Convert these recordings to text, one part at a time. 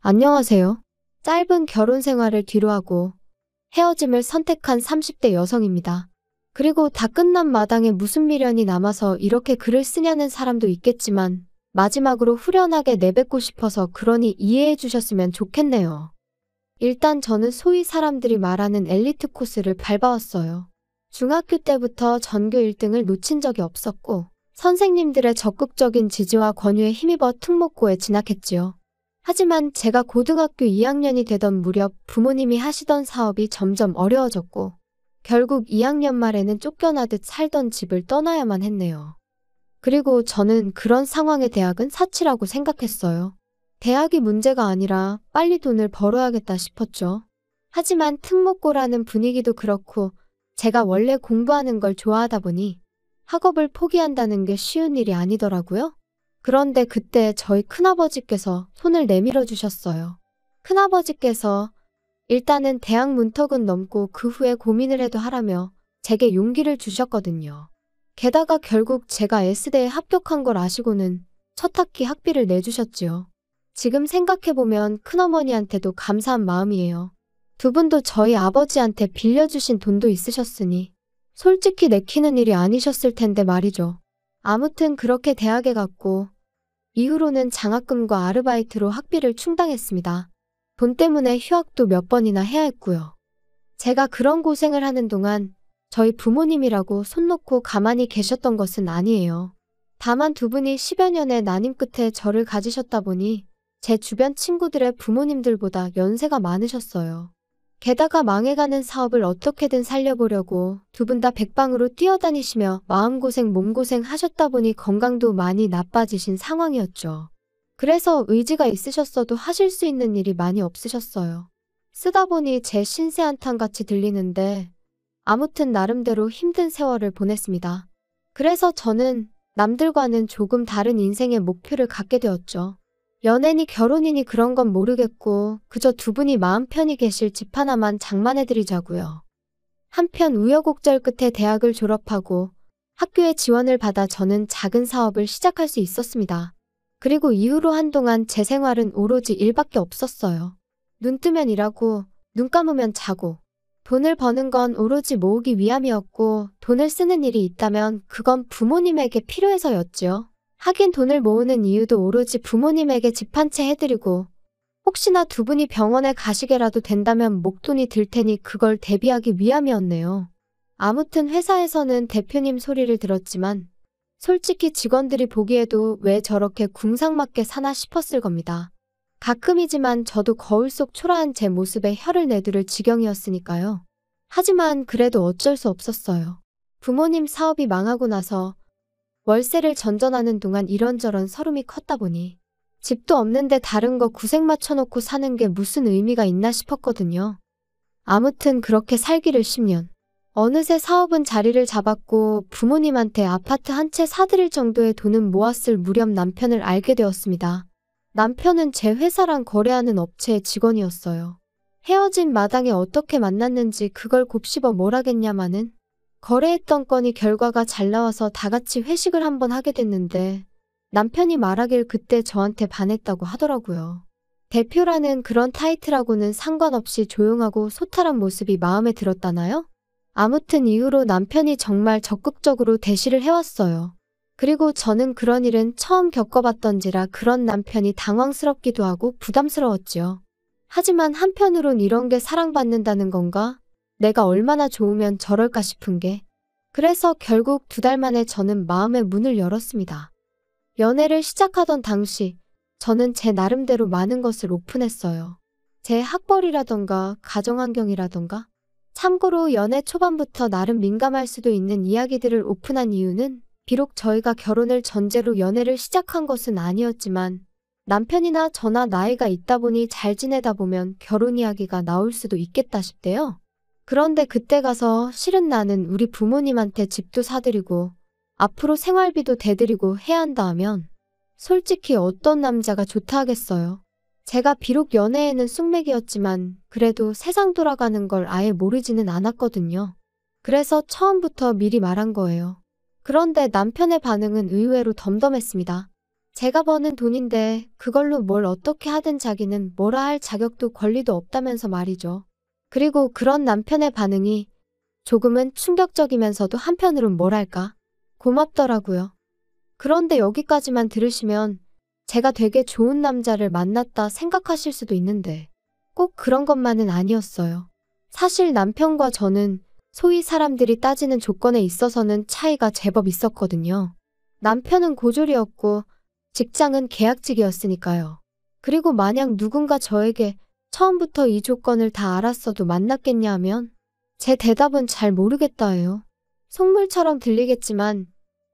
안녕하세요. 짧은 결혼 생활을 뒤로하고 헤어짐을 선택한 30대 여성입니다. 그리고 다 끝난 마당에 무슨 미련이 남아서 이렇게 글을 쓰냐는 사람도 있겠지만 마지막으로 후련하게 내뱉고 싶어서 그러니 이해해 주셨으면 좋겠네요. 일단 저는 소위 사람들이 말하는 엘리트 코스를 밟아왔어요. 중학교 때부터 전교 1등을 놓친 적이 없었고 선생님들의 적극적인 지지와 권유에 힘입어 특목고에 진학했지요. 하지만 제가 고등학교 2학년이 되던 무렵 부모님이 하시던 사업이 점점 어려워졌고 결국 2학년 말에는 쫓겨나듯 살던 집을 떠나야만 했네요. 그리고 저는 그런 상황의 대학은 사치라고 생각했어요. 대학이 문제가 아니라 빨리 돈을 벌어야겠다 싶었죠. 하지만 특목고라는 분위기도 그렇고 제가 원래 공부하는 걸 좋아하다 보니 학업을 포기한다는 게 쉬운 일이 아니더라고요. 그런데 그때 저희 큰아버지께서 손을 내밀어 주셨어요. 큰아버지께서 일단은 대학 문턱은 넘고 그 후에 고민을 해도 하라며 제게 용기를 주셨거든요. 게다가 결국 제가 S대에 합격한 걸 아시고는 첫 학기 학비를 내주셨지요. 지금 생각해보면 큰어머니한테도 감사한 마음이에요. 두 분도 저희 아버지한테 빌려주신 돈도 있으셨으니 솔직히 내키는 일이 아니셨을 텐데 말이죠. 아무튼 그렇게 대학에 갔고 이후로는 장학금과 아르바이트로 학비를 충당했습니다. 돈 때문에 휴학도 몇 번이나 해야 했고요. 제가 그런 고생을 하는 동안 저희 부모님이라고 손 놓고 가만히 계셨던 것은 아니에요. 다만 두 분이 10여 년의 난임 끝에 저를 가지셨다 보니 제 주변 친구들의 부모님들보다 연세가 많으셨어요. 게다가 망해가는 사업을 어떻게든 살려보려고 두 분 다 백방으로 뛰어다니시며 마음고생 몸고생 하셨다 보니 건강도 많이 나빠지신 상황이었죠. 그래서 의지가 있으셨어도 하실 수 있는 일이 많이 없으셨어요. 쓰다 보니 제 신세 한탄같이 들리는데 아무튼 나름대로 힘든 세월을 보냈습니다. 그래서 저는 남들과는 조금 다른 인생의 목표를 갖게 되었죠. 연애니 결혼이니 그런 건 모르겠고 그저 두 분이 마음 편히 계실 집 하나만 장만해드리자고요. 한편 우여곡절 끝에 대학을 졸업하고 학교에 지원을 받아 저는 작은 사업을 시작할 수 있었습니다. 그리고 이후로 한동안 제 생활은 오로지 일밖에 없었어요. 눈 뜨면 일하고 눈 감으면 자고 돈을 버는 건 오로지 모으기 위함이었고 돈을 쓰는 일이 있다면 그건 부모님에게 필요해서였지요. 하긴 돈을 모으는 이유도 오로지 부모님에게 집 한 채 해드리고 혹시나 두 분이 병원에 가시게라도 된다면 목돈이 들 테니 그걸 대비하기 위함이었네요. 아무튼 회사에서는 대표님 소리를 들었지만 솔직히 직원들이 보기에도 왜 저렇게 궁상맞게 사나 싶었을 겁니다. 가끔이지만 저도 거울 속 초라한 제 모습에 혀를 내두를 지경이었으니까요. 하지만 그래도 어쩔 수 없었어요. 부모님 사업이 망하고 나서 월세를 전전하는 동안 이런저런 서름이 컸다 보니 집도 없는데 다른 거 구색 맞춰놓고 사는 게 무슨 의미가 있나 싶었거든요. 아무튼 그렇게 살기를 10년. 어느새 사업은 자리를 잡았고 부모님한테 아파트 한 채 사드릴 정도의 돈은 모았을 무렵 남편을 알게 되었습니다. 남편은 제 회사랑 거래하는 업체의 직원이었어요. 헤어진 마당에 어떻게 만났는지 그걸 곱씹어 뭘 하겠냐마는 거래했던 건이 결과가 잘 나와서 다 같이 회식을 한번 하게 됐는데 남편이 말하길 그때 저한테 반했다고 하더라고요. 대표라는 그런 타이틀하고는 상관없이 조용하고 소탈한 모습이 마음에 들었다나요? 아무튼 이후로 남편이 정말 적극적으로 대시를 해왔어요. 그리고 저는 그런 일은 처음 겪어봤던지라 그런 남편이 당황스럽기도 하고 부담스러웠지요. 하지만 한편으론 이런 게 사랑받는다는 건가? 내가 얼마나 좋으면 저럴까 싶은 게. 그래서 결국 2달 만에 저는 마음의 문을 열었습니다. 연애를 시작하던 당시 저는 제 나름대로 많은 것을 오픈했어요. 제 학벌이라던가 가정환경이라던가. 참고로 연애 초반부터 나름 민감할 수도 있는 이야기들을 오픈한 이유는 비록 저희가 결혼을 전제로 연애를 시작한 것은 아니었지만 남편이나 저나 나이가 있다 보니 잘 지내다 보면 결혼 이야기가 나올 수도 있겠다 싶대요. 그런데 그때 가서 실은 나는 우리 부모님한테 집도 사드리고 앞으로 생활비도 대드리고 해야 한다 하면 솔직히 어떤 남자가 좋다 하겠어요. 제가 비록 연애에는 쑥맥이었지만 그래도 세상 돌아가는 걸 아예 모르지는 않았거든요. 그래서 처음부터 미리 말한 거예요. 그런데 남편의 반응은 의외로 덤덤했습니다. 제가 버는 돈인데 그걸로 뭘 어떻게 하든 자기는 뭐라 할 자격도 권리도 없다면서 말이죠. 그리고 그런 남편의 반응이 조금은 충격적이면서도 한편으론 뭐랄까 고맙더라고요. 그런데 여기까지만 들으시면 제가 되게 좋은 남자를 만났다 생각하실 수도 있는데 꼭 그런 것만은 아니었어요. 사실 남편과 저는 소위 사람들이 따지는 조건에 있어서는 차이가 제법 있었거든요. 남편은 고졸이었고 직장은 계약직이었으니까요. 그리고 만약 누군가 저에게 처음부터 이 조건을 다 알았어도 만났겠냐 하면 제 대답은 잘 모르겠다예요. 속물처럼 들리겠지만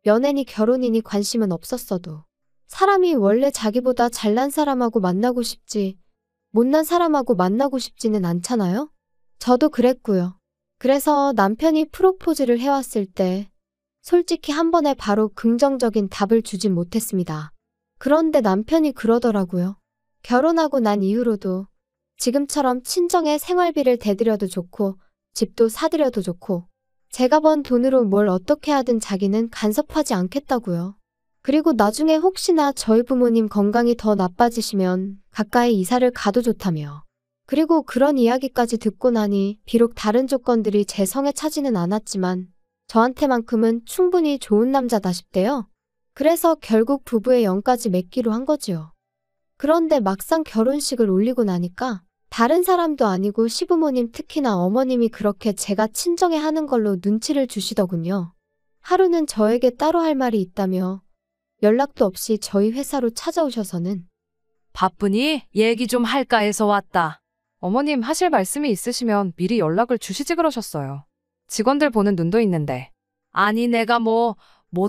연애니 결혼이니 관심은 없었어도 사람이 원래 자기보다 잘난 사람하고 만나고 싶지 못난 사람하고 만나고 싶지는 않잖아요? 저도 그랬고요. 그래서 남편이 프로포즈를 해왔을 때 솔직히 한 번에 바로 긍정적인 답을 주진 못했습니다. 그런데 남편이 그러더라고요. 결혼하고 난 이후로도 지금처럼 친정에 생활비를 대드려도 좋고 집도 사드려도 좋고 제가 번 돈으로 뭘 어떻게 하든 자기는 간섭하지 않겠다고요. 그리고 나중에 혹시나 저희 부모님 건강이 더 나빠지시면 가까이 이사를 가도 좋다며. 그리고 그런 이야기까지 듣고 나니 비록 다른 조건들이 제 성에 차지는 않았지만 저한테만큼은 충분히 좋은 남자다 싶대요. 그래서 결국 부부의 영까지 맺기로 한 거지요. 그런데 막상 결혼식을 올리고 나니까 다른 사람도 아니고 시부모님 특히나 어머님이 그렇게 제가 친정에 하는 걸로 눈치를 주시더군요. 하루는 저에게 따로 할 말이 있다며 연락도 없이 저희 회사로 찾아오셔서는 바쁘니? 얘기 좀 할까 해서 왔다. 어머님 하실 말씀이 있으시면 미리 연락을 주시지 그러셨어요. 직원들 보는 눈도 있는데. 아니 내가 못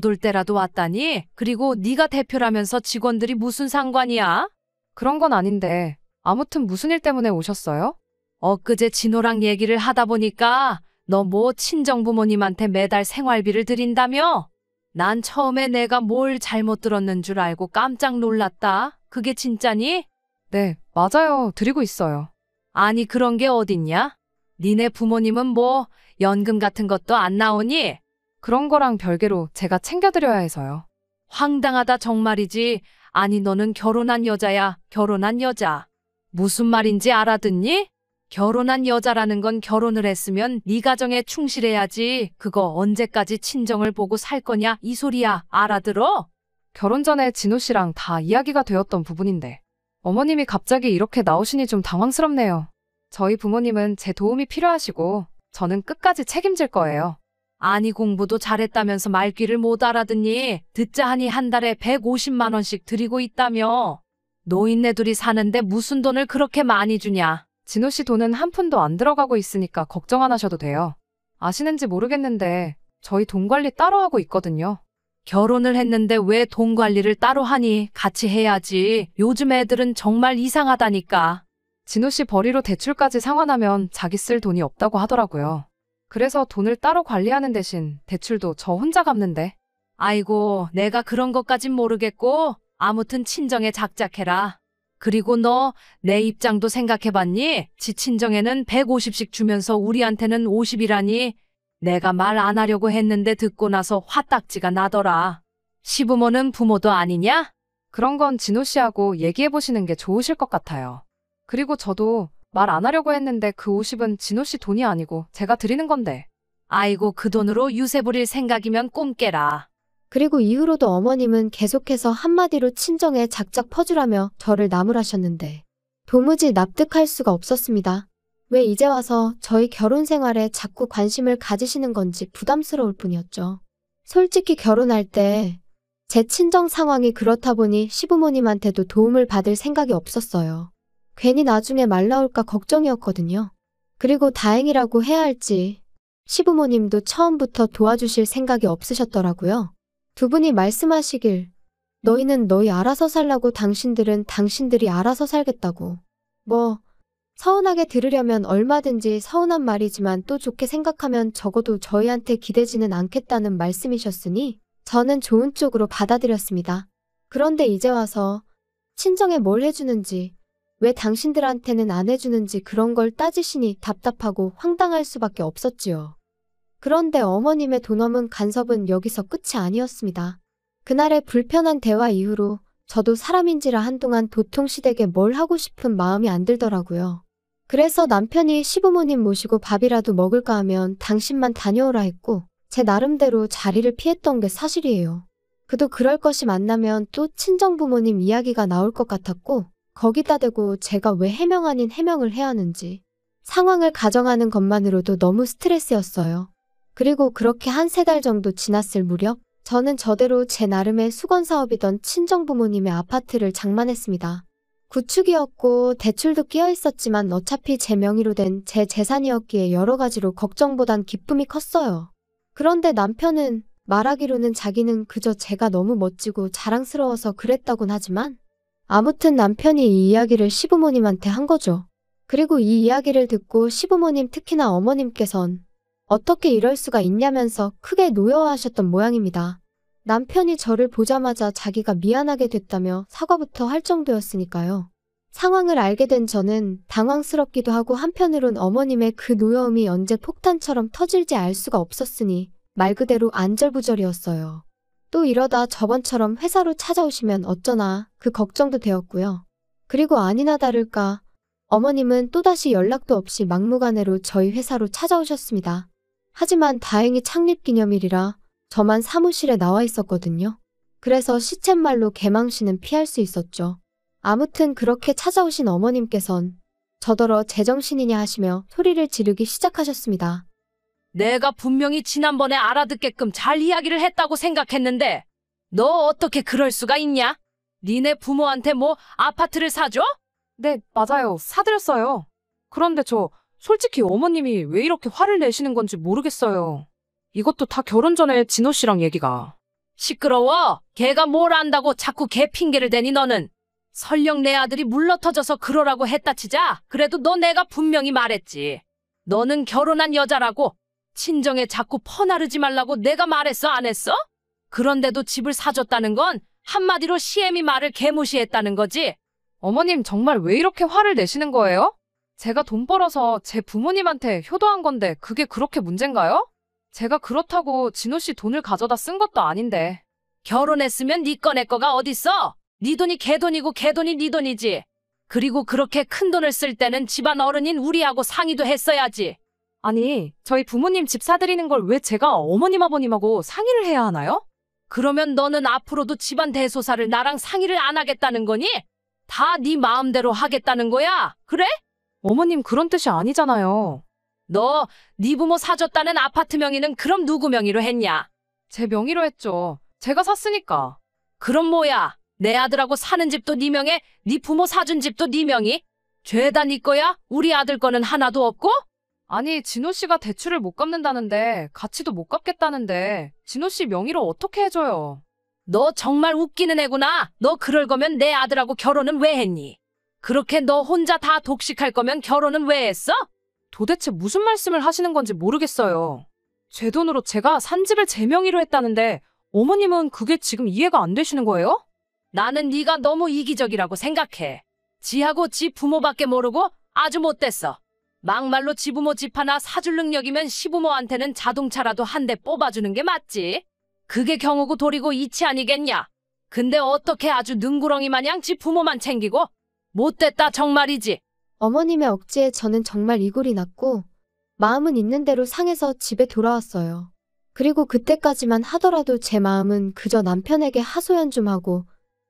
올 때라도 왔다니? 그리고 네가 대표라면서 직원들이 무슨 상관이야? 그런 건 아닌데 아무튼 무슨 일 때문에 오셨어요? 엊그제 진호랑 얘기를 하다 보니까 너 친정 부모님한테 매달 생활비를 드린다며? 난 처음에 내가 뭘 잘못 들었는 줄 알고 깜짝 놀랐다. 그게 진짜니? 네, 맞아요. 드리고 있어요. 아니 그런 게 어딨냐? 니네 부모님은 연금 같은 것도 안 나오니? 그런 거랑 별개로 제가 챙겨드려야 해서요. 황당하다 정말이지. 아니 너는 결혼한 여자야. 결혼한 여자. 무슨 말인지 알아듣니? 결혼한 여자라는 건 결혼을 했으면 네 가정에 충실해야지. 그거 언제까지 친정을 보고 살 거냐 이 소리야. 알아들어? 결혼 전에 진호 씨랑 다 이야기가 되었던 부분인데 어머님이 갑자기 이렇게 나오시니 좀 당황스럽네요. 저희 부모님은 제 도움이 필요하시고 저는 끝까지 책임질 거예요. 아니 공부도 잘했다면서 말귀를 못 알아듣니? 듣자 하니 한 달에 150만 원씩 드리고 있다며. 노인네 둘이 사는데 무슨 돈을 그렇게 많이 주냐? 진호 씨 돈은 한 푼도 안 들어가고 있으니까 걱정 안 하셔도 돼요. 아시는지 모르겠는데 저희 돈 관리 따로 하고 있거든요. 결혼을 했는데 왜 돈 관리를 따로 하니? 같이 해야지. 요즘 애들은 정말 이상하다니까. 진호 씨 벌이로 대출까지 상환하면 자기 쓸 돈이 없다고 하더라고요. 그래서 돈을 따로 관리하는 대신 대출도 저 혼자 갚는데. 아이고, 내가 그런 것까진 모르겠고 아무튼 친정에 작작해라. 그리고 너 내 입장도 생각해봤니? 지 친정에는 150씩 주면서 우리한테는 50이라니. 내가 말 안 하려고 했는데 듣고 나서 화딱지가 나더라. 시부모는 부모도 아니냐? 그런 건 진호 씨하고 얘기해보시는 게 좋으실 것 같아요. 그리고 저도 말 안 하려고 했는데 그 50은 진호 씨 돈이 아니고 제가 드리는 건데. 아이고 그 돈으로 유세 부릴 생각이면 꿈 깨라. 그리고 이후로도 어머님은 계속해서 한마디로 친정에 작작 퍼주라며 저를 나무라셨는데 도무지 납득할 수가 없었습니다. 왜 이제 와서 저희 결혼 생활에 자꾸 관심을 가지시는 건지 부담스러울 뿐이었죠. 솔직히 결혼할 때 제 친정 상황이 그렇다 보니 시부모님한테도 도움을 받을 생각이 없었어요. 괜히 나중에 말 나올까 걱정이었거든요. 그리고 다행이라고 해야 할지 시부모님도 처음부터 도와주실 생각이 없으셨더라고요. 두 분이 말씀하시길 너희는 너희 알아서 살라고 당신들은 당신들이 알아서 살겠다고. 서운하게 들으려면 얼마든지 서운한 말이지만 또 좋게 생각하면 적어도 저희한테 기대지는 않겠다는 말씀이셨으니 저는 좋은 쪽으로 받아들였습니다. 그런데 이제 와서 친정에 뭘 해주는지 왜 당신들한테는 안 해주는지 그런 걸 따지시니 답답하고 황당할 수밖에 없었지요. 그런데 어머님의 돈 없는 간섭은 여기서 끝이 아니었습니다. 그날의 불편한 대화 이후로 저도 사람인지라 한동안 도통시댁에 뭘 하고 싶은 마음이 안 들더라고요. 그래서 남편이 시부모님 모시고 밥이라도 먹을까 하면 당신만 다녀오라 했고 제 나름대로 자리를 피했던 게 사실이에요. 그도 그럴 것이 만나면 또 친정부모님 이야기가 나올 것 같았고 거기다 대고 제가 왜 해명 아닌 해명을 해야 하는지 상황을 가정하는 것만으로도 너무 스트레스였어요. 그리고 그렇게 한 3달 정도 지났을 무렵 저는 저대로 제 나름의 수건사업이던 친정부모님의 아파트를 장만했습니다. 구축이었고 대출도 끼어 있었지만 어차피 제 명의로 된 제 재산이었기에 여러 가지로 걱정보단 기쁨이 컸어요. 그런데 남편은 말하기로는 자기는 그저 제가 너무 멋지고 자랑스러워서 그랬다곤 하지만 아무튼 남편이 이 이야기를 시부모님한테 한 거죠. 그리고 이 이야기를 듣고 시부모님 특히나 어머님께선 어떻게 이럴 수가 있냐면서 크게 노여워하셨던 모양입니다. 남편이 저를 보자마자 자기가 미안하게 됐다며 사과부터 할 정도였으니까요. 상황을 알게 된 저는 당황스럽기도 하고 한편으론 어머님의 그 노여움이 언제 폭탄처럼 터질지 알 수가 없었으니 말 그대로 안절부절이었어요. 또 이러다 저번처럼 회사로 찾아오시면 어쩌나 그 걱정도 되었고요. 그리고 아니나 다를까 어머님은 또다시 연락도 없이 막무가내로 저희 회사로 찾아오셨습니다. 하지만 다행히 창립기념일이라 저만 사무실에 나와 있었거든요. 그래서 시쳇말로 개망신은 피할 수 있었죠. 아무튼 그렇게 찾아오신 어머님께선 저더러 제정신이냐 하시며 소리를 지르기 시작하셨습니다. 내가 분명히 지난번에 알아듣게끔 잘 이야기를 했다고 생각했는데 너 어떻게 그럴 수가 있냐? 니네 부모한테 뭐 아파트를 사줘? 네, 맞아요. 사드렸어요. 그런데 저 솔직히 어머님이 왜 이렇게 화를 내시는 건지 모르겠어요. 이것도 다 결혼 전에 진호 씨랑 얘기가. 시끄러워. 걔가 뭘 안다고 자꾸 걔 핑계를 대니 너는. 설령 내 아들이 물러터져서 그러라고 했다 치자. 그래도 너 내가 분명히 말했지. 너는 결혼한 여자라고. 친정에 자꾸 퍼나르지 말라고 내가 말했어 안 했어? 그런데도 집을 사줬다는 건 한마디로 시애미 말을 개무시했다는 거지. 어머님 정말 왜 이렇게 화를 내시는 거예요? 제가 돈 벌어서 제 부모님한테 효도한 건데 그게 그렇게 문제인가요? 제가 그렇다고 진호 씨 돈을 가져다 쓴 것도 아닌데. 결혼했으면 네 거 내 거가 어딨어? 네 돈이 걔 돈이고 걔 돈이 네 돈이지. 그리고 그렇게 큰 돈을 쓸 때는 집안 어른인 우리하고 상의도 했어야지. 아니, 저희 부모님 집 사드리는 걸 왜 제가 어머님 아버님하고 상의를 해야 하나요? 그러면 너는 앞으로도 집안 대소사를 나랑 상의를 안 하겠다는 거니? 다 네 마음대로 하겠다는 거야? 그래? 어머님 그런 뜻이 아니잖아요. 너 네 부모 사줬다는 아파트 명의는 그럼 누구 명의로 했냐? 제 명의로 했죠. 제가 샀으니까. 그럼 뭐야? 내 아들하고 사는 집도 네 명에, 네 부모 사준 집도 네 명의? 죄다 네 거야? 우리 아들 거는 하나도 없고? 아니, 진호 씨가 대출을 못 갚는다는데 같이도 못 갚겠다는데 진호 씨 명의로 어떻게 해줘요? 너 정말 웃기는 애구나. 너 그럴 거면 내 아들하고 결혼은 왜 했니? 그렇게 너 혼자 다 독식할 거면 결혼은 왜 했어? 도대체 무슨 말씀을 하시는 건지 모르겠어요. 제 돈으로 제가 산 집을 제 명의로 했다는데 어머님은 그게 지금 이해가 안 되시는 거예요? 나는 네가 너무 이기적이라고 생각해. 지하고 지 부모밖에 모르고 아주 못됐어. 막말로 지 부모 집 하나 사줄 능력이면 시부모한테는 자동차라도 한 대 뽑아주는 게 맞지. 그게 경우고 도리고 이치 아니겠냐. 근데 어떻게 아주 능구렁이 마냥 지 부모만 챙기고. 못됐다 정말이지. 어머님의 억지에 저는 정말 이골이 났고 마음은 있는 대로 상해서 집에 돌아왔어요. 그리고 그때까지만 하더라도 제 마음은 그저 남편에게 하소연 좀 하고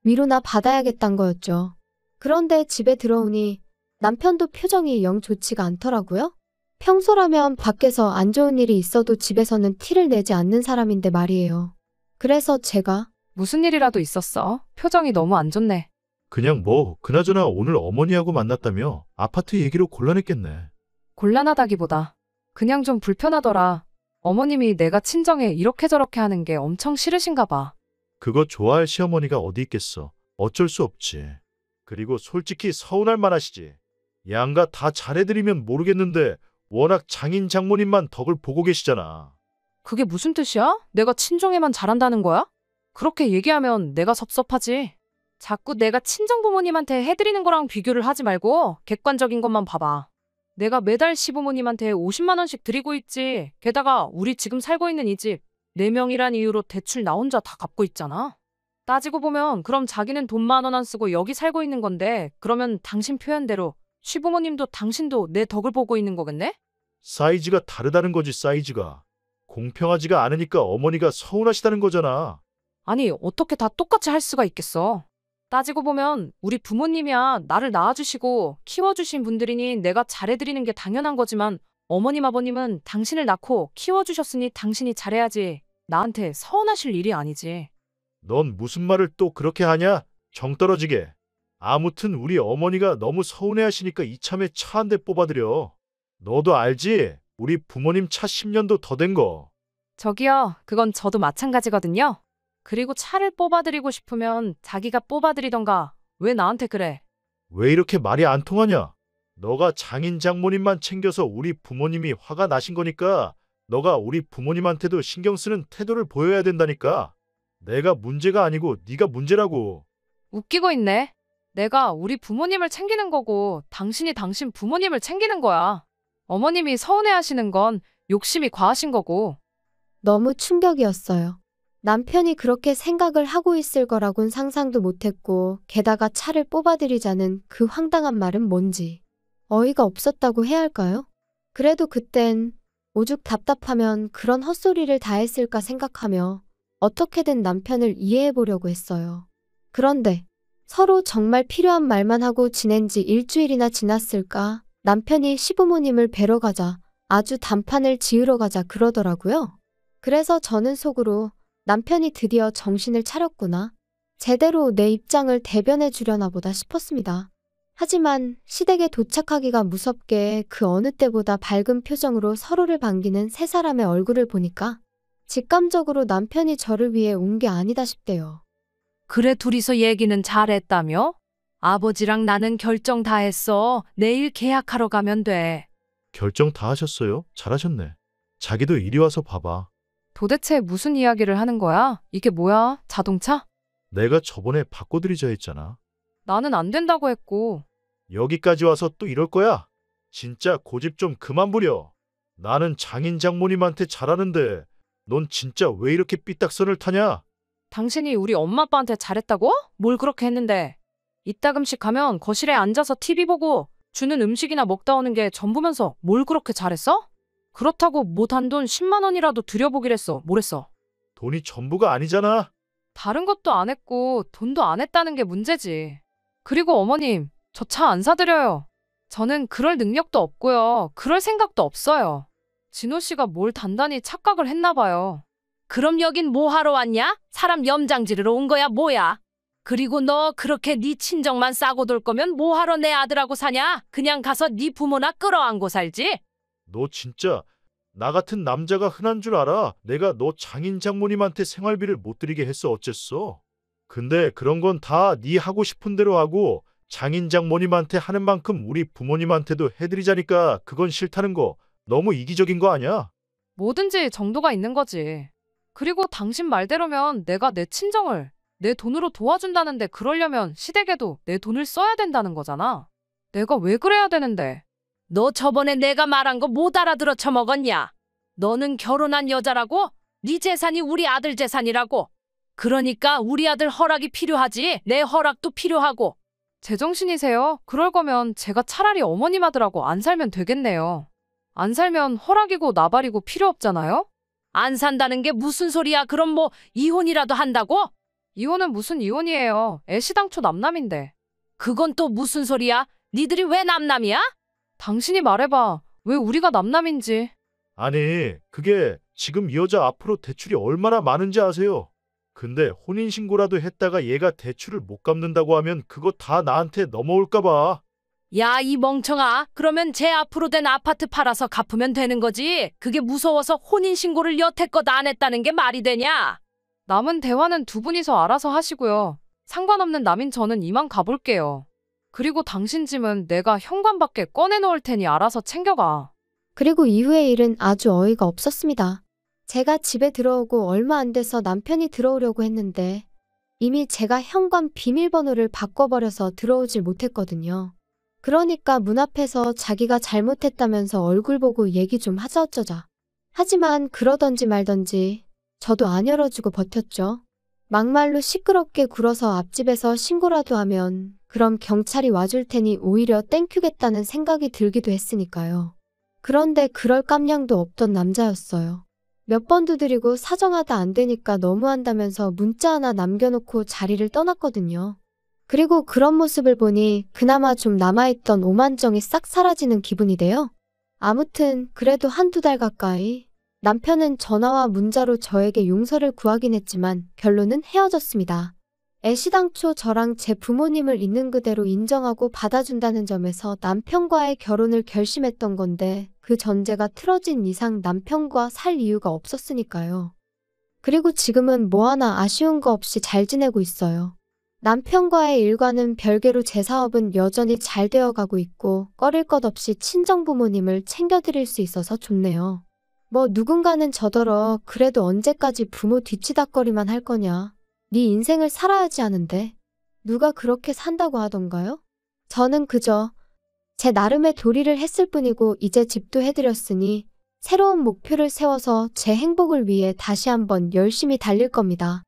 위로나 받아야겠단 거였죠. 그런데 집에 들어오니 남편도 표정이 영 좋지가 않더라고요. 평소라면 밖에서 안 좋은 일이 있어도 집에서는 티를 내지 않는 사람인데 말이에요. 그래서 제가 무슨 일이라도 있었어? 표정이 너무 안 좋네. 그냥 뭐 그나저나 오늘 어머니하고 만났다며 아파트 얘기로 곤란했겠네. 곤란하다기보다 그냥 좀 불편하더라. 어머님이 내가 친정에 이렇게 저렇게 하는 게 엄청 싫으신가 봐. 그거 좋아할 시어머니가 어디 있겠어. 어쩔 수 없지. 그리고 솔직히 서운할 만하시지. 양가 다 잘해드리면 모르겠는데 워낙 장인 장모님만 덕을 보고 계시잖아. 그게 무슨 뜻이야? 내가 친정에만 잘한다는 거야? 그렇게 얘기하면 내가 섭섭하지. 자꾸 내가 친정부모님한테 해드리는 거랑 비교를 하지 말고 객관적인 것만 봐봐. 내가 매달 시부모님한테 50만 원씩 드리고 있지. 게다가 우리 지금 살고 있는 이 집 4명이란 이유로 대출 나 혼자 다 갚고 있잖아. 따지고 보면 그럼 자기는 돈 10,000원 안 쓰고 여기 살고 있는 건데 그러면 당신 표현대로 시부모님도 당신도 내 덕을 보고 있는 거겠네? 사이즈가 다르다는 거지, 사이즈가. 공평하지가 않으니까 어머니가 서운하시다는 거잖아. 아니, 어떻게 다 똑같이 할 수가 있겠어. 따지고 보면 우리 부모님이야 나를 낳아주시고 키워주신 분들이니 내가 잘해드리는 게 당연한 거지만 어머님 아버님은 당신을 낳고 키워주셨으니 당신이 잘해야지. 나한테 서운하실 일이 아니지. 넌 무슨 말을 또 그렇게 하냐? 정 떨어지게. 아무튼 우리 어머니가 너무 서운해하시니까 이참에 차 한 대 뽑아드려. 너도 알지? 우리 부모님 차 10년도 더 된 거. 저기요, 그건 저도 마찬가지거든요. 그리고 차를 뽑아드리고 싶으면 자기가 뽑아드리던가. 왜 나한테 그래? 왜 이렇게 말이 안 통하냐? 너가 장인 장모님만 챙겨서 우리 부모님이 화가 나신 거니까 너가 우리 부모님한테도 신경 쓰는 태도를 보여야 된다니까. 내가 문제가 아니고 네가 문제라고. 웃기고 있네. 내가 우리 부모님을 챙기는 거고 당신이 당신 부모님을 챙기는 거야. 어머님이 서운해하시는 건 욕심이 과하신 거고. 너무 충격이었어요. 남편이 그렇게 생각을 하고 있을 거라곤 상상도 못했고, 게다가 차를 뽑아드리자는 그 황당한 말은 뭔지 어이가 없었다고 해야 할까요? 그래도 그땐 오죽 답답하면 그런 헛소리를 다 했을까 생각하며 어떻게든 남편을 이해해 보려고 했어요. 그런데 서로 정말 필요한 말만 하고 지낸 지 일주일이나 지났을까 남편이 시부모님을 뵈러 가자, 아주 단판을 지으러 가자 그러더라고요. 그래서 저는 속으로 남편이 드디어 정신을 차렸구나. 제대로 내 입장을 대변해 주려나 보다 싶었습니다. 하지만 시댁에 도착하기가 무섭게 그 어느 때보다 밝은 표정으로 서로를 반기는 세 사람의 얼굴을 보니까 직감적으로 남편이 저를 위해 온 게 아니다 싶대요. 그래, 둘이서 얘기는 잘했다며? 아버지랑 나는 결정 다 했어. 내일 계약하러 가면 돼. 결정 다 하셨어요? 잘하셨네. 자기도 이리 와서 봐봐. 도대체 무슨 이야기를 하는 거야? 이게 뭐야? 자동차? 내가 저번에 바꿔드리자 했잖아. 나는 안 된다고 했고. 여기까지 와서 또 이럴 거야? 진짜 고집 좀 그만 부려. 나는 장인 장모님한테 잘하는데 넌 진짜 왜 이렇게 삐딱선을 타냐? 당신이 우리 엄마 아빠한테 잘했다고? 뭘 그렇게 했는데? 이따금씩 가면 거실에 앉아서 TV 보고 주는 음식이나 먹다 오는 게 전부면서 뭘 그렇게 잘했어? 그렇다고 못한 돈 10만 원이라도 들여보기랬어. 뭐랬어? 돈이 전부가 아니잖아. 다른 것도 안 했고 돈도 안 했다는 게 문제지. 그리고 어머님, 저 차 안 사드려요. 저는 그럴 능력도 없고요. 그럴 생각도 없어요. 진호 씨가 뭘 단단히 착각을 했나 봐요. 그럼 여긴 뭐 하러 왔냐? 사람 염장 지르러 온 거야 뭐야? 그리고 너 그렇게 네 친정만 싸고 돌 거면 뭐 하러 내 아들하고 사냐? 그냥 가서 네 부모나 끌어안고 살지? 너 진짜 나 같은 남자가 흔한 줄 알아? 내가 너 장인 장모님한테 생활비를 못 드리게 했어 어쨌어? 근데 그런 건 다 네 하고 싶은 대로 하고 장인 장모님한테 하는 만큼 우리 부모님한테도 해드리자니까 그건 싫다는 거 너무 이기적인 거 아니야? 뭐든지 정도가 있는 거지. 그리고 당신 말대로면 내가 내 친정을 내 돈으로 도와준다는데 그러려면 시댁에도 내 돈을 써야 된다는 거잖아. 내가 왜 그래야 되는데? 너 저번에 내가 말한 거 못 알아들어 처먹었냐? 너는 결혼한 여자라고? 네 재산이 우리 아들 재산이라고. 그러니까 우리 아들 허락이 필요하지. 내 허락도 필요하고. 제정신이세요? 그럴 거면 제가 차라리 어머님 아들하고 안 살면 되겠네요. 안 살면 허락이고 나발이고 필요 없잖아요? 안 산다는 게 무슨 소리야? 그럼 뭐 이혼이라도 한다고? 이혼은 무슨 이혼이에요. 애시당초 남남인데. 그건 또 무슨 소리야? 니들이 왜 남남이야? 당신이 말해봐. 왜 우리가 남남인지. 아니, 그게 지금 이 여자 앞으로 대출이 얼마나 많은지 아세요? 근데 혼인신고라도 했다가 얘가 대출을 못 갚는다고 하면 그거 다 나한테 넘어올까 봐. 야, 이 멍청아. 그러면 제 앞으로 된 아파트 팔아서 갚으면 되는 거지. 그게 무서워서 혼인신고를 여태껏 안 했다는 게 말이 되냐? 남은 대화는 두 분이서 알아서 하시고요. 상관없는 남인 저는 이만 가볼게요. 그리고 당신 짐은 내가 현관밖에 꺼내놓을 테니 알아서 챙겨가. 그리고 이후의 일은 아주 어이가 없었습니다. 제가 집에 들어오고 얼마 안 돼서 남편이 들어오려고 했는데 이미 제가 현관 비밀번호를 바꿔버려서 들어오질 못했거든요. 그러니까 문 앞에서 자기가 잘못했다면서 얼굴 보고 얘기 좀 하자 어쩌자. 하지만 그러던지 말던지 저도 안 열어주고 버텼죠. 막말로 시끄럽게 굴어서 앞집에서 신고라도 하면 그럼 경찰이 와줄 테니 오히려 땡큐겠다는 생각이 들기도 했으니까요. 그런데 그럴 깜냥도 없던 남자였어요. 몇 번 두드리고 사정하다 안 되니까 너무한다면서 문자 하나 남겨놓고 자리를 떠났거든요. 그리고 그런 모습을 보니 그나마 좀 남아있던 오만정이 싹 사라지는 기분이 돼요. 아무튼 그래도 한두 달 가까이 남편은 전화와 문자로 저에게 용서를 구하긴 했지만 결론은 헤어졌습니다. 애시당초 저랑 제 부모님을 있는 그대로 인정하고 받아준다는 점에서 남편과의 결혼을 결심했던 건데 그 전제가 틀어진 이상 남편과 살 이유가 없었으니까요. 그리고 지금은 뭐 하나 아쉬운 거 없이 잘 지내고 있어요. 남편과의 일과는 별개로 제 사업은 여전히 잘 되어가고 있고 꺼릴 것 없이 친정부모님을 챙겨드릴 수 있어서 좋네요. 뭐 누군가는 저더러 그래도 언제까지 부모 뒤치다꺼리만 할 거냐. 네 인생을 살아야지 하는데 누가 그렇게 산다고 하던가요? 저는 그저 제 나름의 도리를 했을 뿐이고 이제 집도 해드렸으니 새로운 목표를 세워서 제 행복을 위해 다시 한번 열심히 달릴 겁니다.